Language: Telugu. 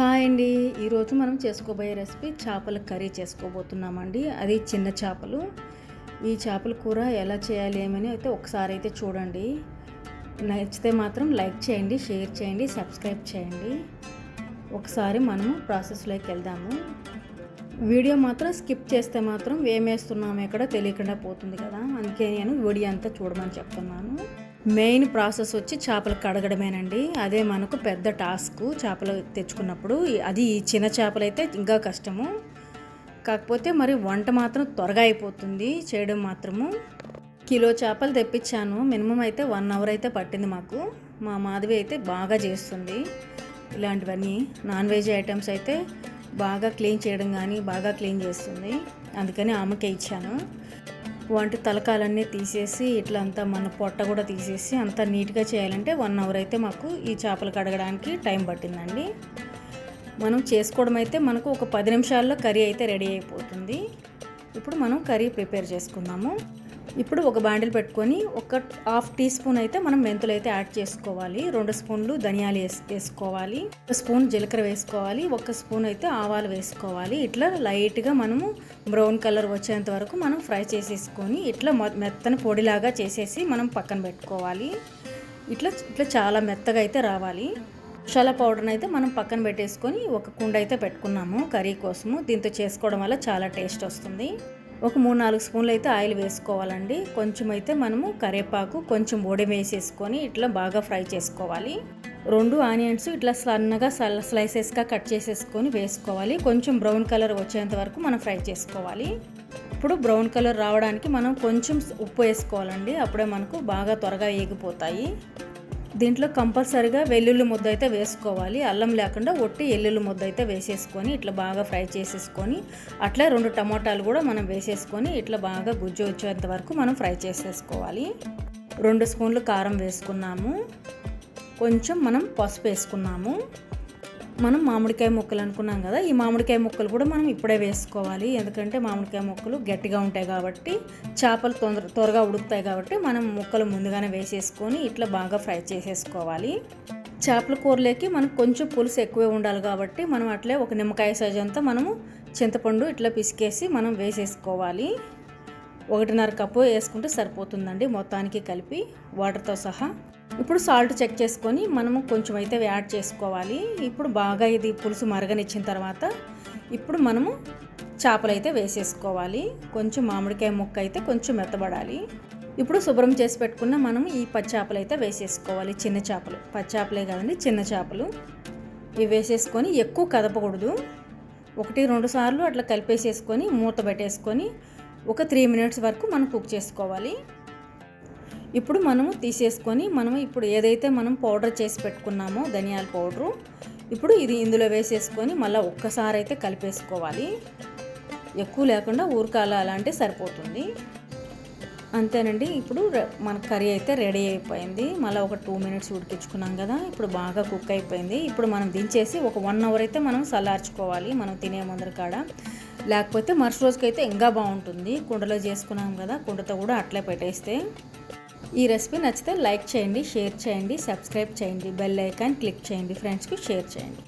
హాయ్ అండి. ఈరోజు మనం చేసుకోబోయే రెసిపీ చేపల కర్రీ చేసుకోబోతున్నామండి. అది చిన్న చేపలు. ఈ చేపల కూర ఎలా చేయాలి ఏమని అయితే ఒకసారి అయితే చూడండి. నచ్చితే మాత్రం లైక్ చేయండి, షేర్ చేయండి, సబ్స్క్రైబ్ చేయండి. ఒకసారి మనము ప్రాసెస్లోకి వెళ్దాము. వీడియో మాత్రం స్కిప్ చేస్తే మాత్రం ఏమేస్తున్నాము ఎక్కడ తెలియకుండా పోతుంది కదా, అందుకే నేను వీడియో అంతా చూడమని చెప్తున్నాను. మెయిన్ ప్రాసెస్ వచ్చి చేపలు కడగడమేనండి. అదే మనకు పెద్ద టాస్క్ చేపలు తెచ్చుకున్నప్పుడు. అది ఈ చిన్న చేపలు అయితే ఇంకా కష్టము. కాకపోతే మరి వంట మాత్రం త్వరగా అయిపోతుంది చేయడం మాత్రము. కిలో చేపలు తెప్పించాను. మినిమం అయితే 1 అవర్ అయితే పట్టింది మాకు. మా మాధవి అయితే బాగా చేస్తుంది ఇలాంటివన్నీ. నాన్ వెజ్ ఐటమ్స్ అయితే బాగా క్లీన్ చేయడం కానీ బాగా క్లీన్ చేస్తుంది. అందుకని ఆమెకే ఇచ్చాను. వంటి తలకాలన్నీ తీసేసి ఇట్లా అంతా మన పొట్ట కూడా తీసేసి అంతా నీట్గా చేయాలంటే 1 అవర్ అయితే మాకు ఈ చేపలు కడగడానికి టైం పట్టిందండి. మనం చేసుకోవడం అయితే మనకు ఒక 10 నిమిషాల్లో కర్రీ అయితే రెడీ అయిపోతుంది. ఇప్పుడు మనం కర్రీ ప్రిపేర్ చేసుకుందాము. ఇప్పుడు ఒక బాండిల్ పెట్టుకొని ఒక 1/2 టీ స్పూన్ అయితే మనం మెంతులు అయితే యాడ్ చేసుకోవాలి. 2 స్పూన్లు ధనియాలు వేసుకోవాలి. 1 స్పూన్ జీలకర్ర వేసుకోవాలి. 1 స్పూన్ అయితే ఆవాలు వేసుకోవాలి. ఇట్లా లైట్గా మనము బ్రౌన్ కలర్ వచ్చేంత వరకు మనం ఫ్రై చేసేసుకొని ఇట్లా మెత్తని పొడిలాగా చేసేసి మనం పక్కన పెట్టుకోవాలి. ఇట్లా చాలా మెత్తగా అయితే రావాలి. మసాలా పౌడర్ని అయితే మనం పక్కన పెట్టేసుకొని ఒక కుండ అయితే పెట్టుకున్నాము కర్రీ కోసము. దీంతో చేసుకోవడం వల్ల చాలా టేస్ట్ వస్తుంది. ఒక 3-4 స్పూన్లు అయితే ఆయిల్ వేసుకోవాలండి. కొంచెం అయితే మనము కరివేపాకు కొంచెం పొడి వేసేసుకొని ఇట్లా బాగా ఫ్రై చేసుకోవాలి. 2 ఆనియన్స్ ఇట్లా సన్నగా స్లైసెస్గా కట్ చేసేసుకొని వేసుకోవాలి. కొంచెం బ్రౌన్ కలర్ వచ్చేంత వరకు మనం ఫ్రై చేసుకోవాలి. ఇప్పుడు బ్రౌన్ కలర్ రావడానికి మనం కొంచెం ఉప్పు వేసుకోవాలండి. అప్పుడే మనకు బాగా త్వరగా వేగిపోతాయి. దీంట్లో కంపల్సరీగా వెల్లుల్లి ముద్ద అయితే వేసుకోవాలి. అల్లం లేకుండా ఒట్టి వెల్లుల్లి ముద్ద అయితే వేసేసుకొని ఇట్లా బాగా ఫ్రై చేసేసుకొని అట్లా 2 టమాటాలు కూడా మనం వేసేసుకొని ఇట్లా బాగా గుజ్జు వచ్చేంత వరకు మనం ఫ్రై చేసేసుకోవాలి. 2 స్పూన్లు కారం వేసుకున్నాము. కొంచెం మనం పసుపు వేసుకున్నాము. మనం మామిడికాయ ముక్కలు అనుకున్నాం కదా, ఈ మామిడికాయ ముక్కలు కూడా మనం ఇప్పుడే వేసుకోవాలి. ఎందుకంటే మామిడికాయ ముక్కలు గట్టిగా ఉంటాయి కాబట్టి చేపలు త్వరగా ఉడుకుతాయి కాబట్టి మనం ముక్కలు ముందుగానే వేసేసుకొని ఇట్లా బాగా ఫ్రై చేసేసుకోవాలి. చేపల కూరలోకి మనకు కొంచెం పులుసు ఎక్కువే ఉండాలి కాబట్టి మనం అట్లే ఒక నిమ్మకాయ సైజు అంతా మనము చింతపండు ఇట్లా పిసికేసి మనం వేసేసుకోవాలి. 1.5 కప్పు వేసుకుంటే సరిపోతుందండి మొత్తానికి కలిపి వాటర్తో సహా. ఇప్పుడు సాల్ట్ చెక్ చేసుకొని మనము కొంచెం అయితే యాడ్ చేసుకోవాలి. ఇప్పుడు బాగా ఇది పులుసు మరగనిచ్చిన తర్వాత ఇప్పుడు మనము చేపలు అయితే వేసేసుకోవాలి. కొంచెం మామిడికాయ ముక్క అయితే కొంచెం మెత్తబడాలి. ఇప్పుడు శుభ్రం చేసి పెట్టుకున్న మనం ఈ పచ్చి చేపలు అయితే వేసేసుకోవాలి. చిన్న చేపలు, పచ్చి చేపలే కాదండి, చిన్న చేపలు. ఇవి వేసేసుకొని ఎక్కువ కదపకూడదు. 1-2 సార్లు అట్లా కలిపేసేసుకొని మూత పెట్టేసుకొని ఒక 3 మినిట్స్ వరకు మనం కుక్ చేసుకోవాలి. ఇప్పుడు మనము తీసేసుకొని మనము ఇప్పుడు ఏదైతే మనం పౌడర్ చేసి పెట్టుకున్నామో ధనియాల పౌడరు, ఇప్పుడు ఇది ఇందులో వేసేసుకొని మళ్ళీ ఒక్కసారి అయితే కలిపేసుకోవాలి. ఎక్కువ లేకుండా ఊరకాల అలా అంటే సరిపోతుంది. అంతేనండి. ఇప్పుడు మన కర్రీ అయితే రెడీ అయిపోయింది. మళ్ళీ ఒక 2 మినిట్స్ ఉడికించుకున్నాం కదా, ఇప్పుడు బాగా కుక్ అయిపోయింది. ఇప్పుడు మనం దించేసి ఒక 1 అవర్ అయితే మనం చల్లార్చుకోవాలి మనం తినే ముందర కాడ. లేకపోతే మరుసటి రోజుకైతే ఇంకా బాగుంటుంది. కుండలో చేసుకున్నాం కదా, కుండతో కూడా అట్లే పెట్టేస్తే. ఈ రెసిపీ నచ్చితే లైక్ చేయండి, షేర్ చేయండి, సబ్స్క్రైబ్ చేయండి, బెల్ ఐకాన్ క్లిక్ చేయండి, ఫ్రెండ్స్కి షేర్ చేయండి.